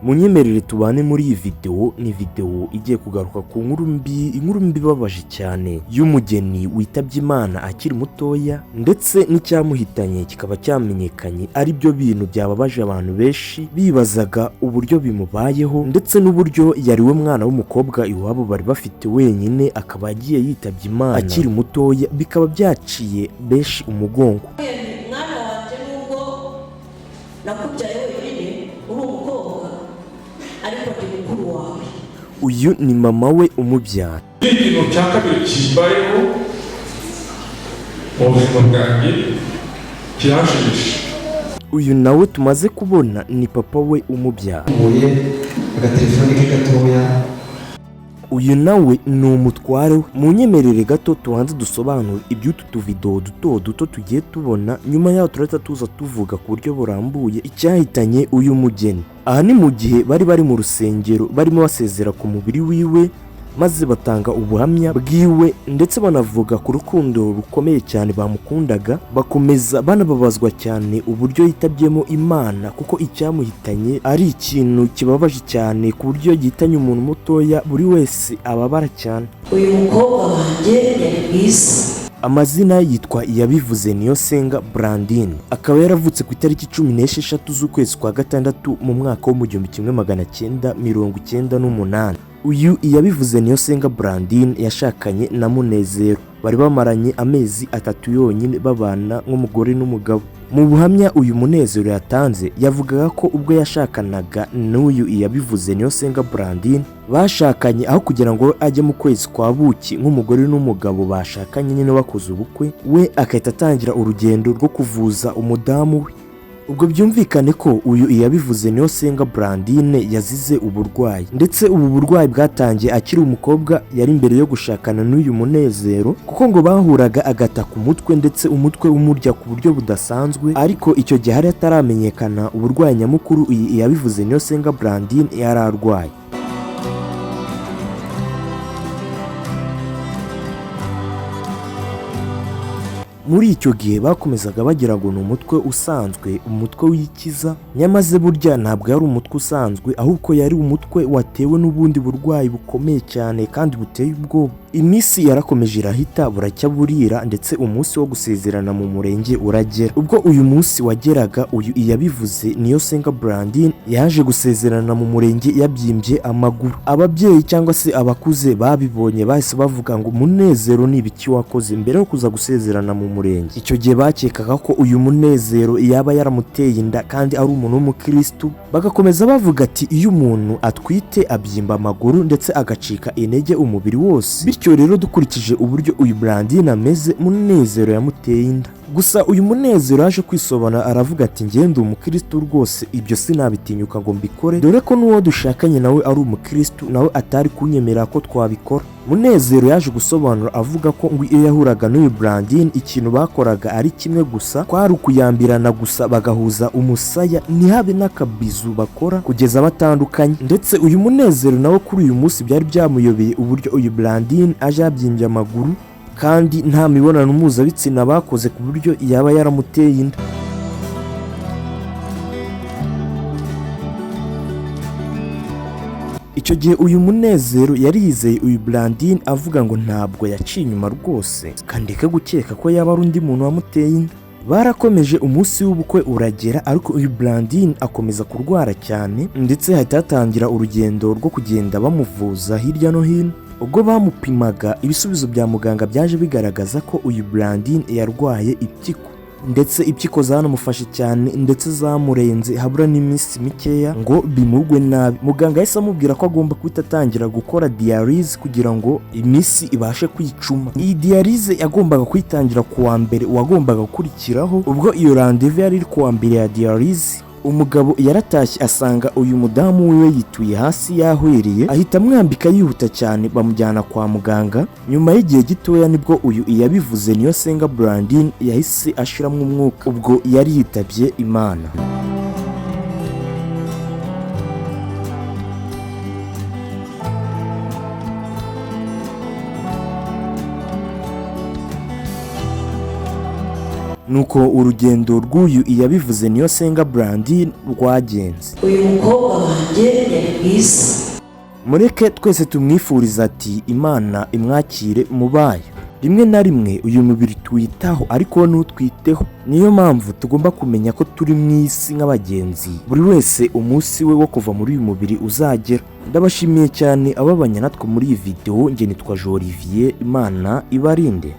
munyemerere tubane muri iyi video. Ni video igiye kugaruka ku inkuru mbi babaje cyane y'umugeni witabye Imana akiri mutoya, ndetse n'icyamuhitanye kikaba cyamenyekanye ari byo bintu byababaje abantu benshi bibazaga uburyo bimubayeho, ndetse n'uburyo yari we mwana w'umukobwa iwabo bari bafite wenyine akaba agiye yitabye Imana akiri mutoya, bikaba byaciye benshi umugongo. Mwana wanjye nubwo nakubyaye wenyine uri umukobwa ariko ndi mukuru wawe. Uyu ni mama we umubyara. Ikintu cya kabiri kimbayeho mu buzima bwanjye kirashimisha. Uyu nawe tumaze kubona ni papa we umubyara. Agatelefone ke gatoya. Uyu nawe ni umutware we. Munyemerere gato tubanze dusobanura iby'utu tuvido duto tugiye tubona, nyuma yaho turahita tuza tuvuga ku buryo burambuye icyahitanye uyu mugeni. Aha ni mu gihe bari mu rusengero barimo basezera ku mubiri wiwe, maze batanga ubuhamya bwiwe ndetse banavuga ku rukundo rukomeye cyane bamukundaga, bakomeza banababazwa cyane uburyo yitabyemo Imana, kuko icyamuhitanye ari ikintu kibabaje cyane ku buryo gihitanye umuntu mutoya buri wese ababara cyane. Uyu mukobwa wanjye yari mwiza. Amazina yitwa Yabivuze Niyosenga Brandine, akaba yaravutse ku itariki 16 z'ukwezi kwa gatandatu mu mwaka wa 1998. Uyu Yabivuze Niyosenga Brandine yashakanye na Munezero, bari bamaranye amezi 3 yonyine babana nk'umugore n'umugabo. Mu buhamya uyu Munezero yatanze yavugaga ko ubwo yashakanaga n'uyu Yabivuze Niyosenga Brandine bashakanye aho kugira ngo ajye mu kwezi kwa buki nk'umugore n'umugabo bashakanye nyine bakoze ubukwe, we akahita atangira urugendo rwo kuvuza umudamu we. Ubwo byumvikane ko uyu Yabivuze Niyosenga Brandine yazize uburwayi, ndetse ubu burwayi bwatangiye akiri umukobwa yari imbere yo gushakana n'uyu Munezero, kuko ngo bahuraga agata ku mutwe ndetse umutwe umurya ku buryo budasanzwe, ariko icyo gihe hari hataramenyekana uburwayi nyamukuru iyi Yabivuze Niyosenga Brandine yari arwaye. Muri icyo gihe bakomezaga bagira ngo ni umutwe usanzwe, umutwe w'ikiza, nyamaze burya ntabwo yari umutwe usanzwe, ahubwo yari umutwe watewe n'ubundi burwayi bukomeye cyane kandi buteye ubwoba. Iminsi yarakomeje irahita, buracya burira, ndetse umunsi wo gusezerana mu murenge uragera. Ubwo uyu munsi wageraga, uyu Yabivuze Niyosenga Brandine yaje gusezerana mu murenge yabyimbye amaguru. Ababyeyi cyangwa se abakuze babibonye bahise bavuga ngo Munezero ni ibiki wakoze mbere yo kuza gusezerana mu murenge. Icyo gihe bakekaga ko uyu Munezero yaba yaramuteye inda kandi ari umuntu w'umukristo, bagakomeza bavuga ati iyo umuntu atwite abyimba amaguru ndetse agacika intege umubiri wose. Bityo rero dukurikije uburyo uyu Brandine ameze, Munezero yamuteye inda. Gusa uyu Munezero yaje kwisobanura aravuga ati ngende umukristo rwose, ibyo sinabitinyuka ngo mbikore, dore ko n'uwo dushakanye nawe ari umukristo nawe atari kunyemerera ko twabikora. Munezero yaje gusobanura avuga ko ngo iyo yahuraga n'uyu Brandine ikintu bakoraga ari kimwe gusa, kwari ukuyambirana gusa bagahuza umusaya, ntihabe n'akabizu bakora kugeza batandukanye. Ndetse uyu Munezero nawe kuri uyu munsi byari byamuyobeye uburyo uyu Brandine aje yabyimbye amaguru kandi nta mibonano mpuzabitsina bakoze ku buryo yaba yaramuteye inda. Icyo gihe uyu Munezero yari yizeye uyu Brandine avuga ngo ntabwo yaciye inyuma rwose, kandeke gukeka ko yaba ari undi muntu wamuteye inda. Barakomeje, umunsi w'ubukwe uragera, ariko uyu Brandine akomeza kurwara cyane, ndetse hahita hatangira urugendo rwo kugenda bamuvuza hirya no hino. Ubwo bamupimaga ibisubizo bya muganga byaje bigaragaza ko uyu Brandine yarwaye impyiko, ndetse impyiko zanamufashe cyane ndetse zamurenze, habura n'iminsi mikeya ngo bimugwe nabi. Muganga yahise amubwira ko agomba guhita atangira gukora dialyse kugira ngo iminsi ibashe kwicuma. Iyi dialyse yagombaga kuyitangira ku wa mbere wagombaga gukurikiraho. Ubwo iyo rendez-vous yari iri ku wa mbere ya dialyse, umugabo yaratashye asanga uyu mudamu wiwe yituye hasi yahwereye, ahita amwambika yihuta cyane bamujyana kwa muganga. Nyuma y'igihe gitoya nibwo uyu Yabivuze Niyosenga Brandine yahise ashiramo umwuka, ubwo yari yitabye Imana. nuko urugendo rw'uyu iyabivuze niyo senga Brandi rwagenze. uyu mukobwa wanjye yari mwiza. Mureke twese tumwifuriza ati Imana imwakire mu bayo. Rimwe na rimwe uyu mubiri tuwitaho ariko ntutwiteho. Niyo mpamvu tugomba kumenya ko turi mu isi nk'abagenzi, buri wese umunsi we wo kuva muri uyu mubiri uzagera. Ndabashimiye cyane ababanya natwe muri iyi video. Nge nitwa Olivier, Imana ibarinde.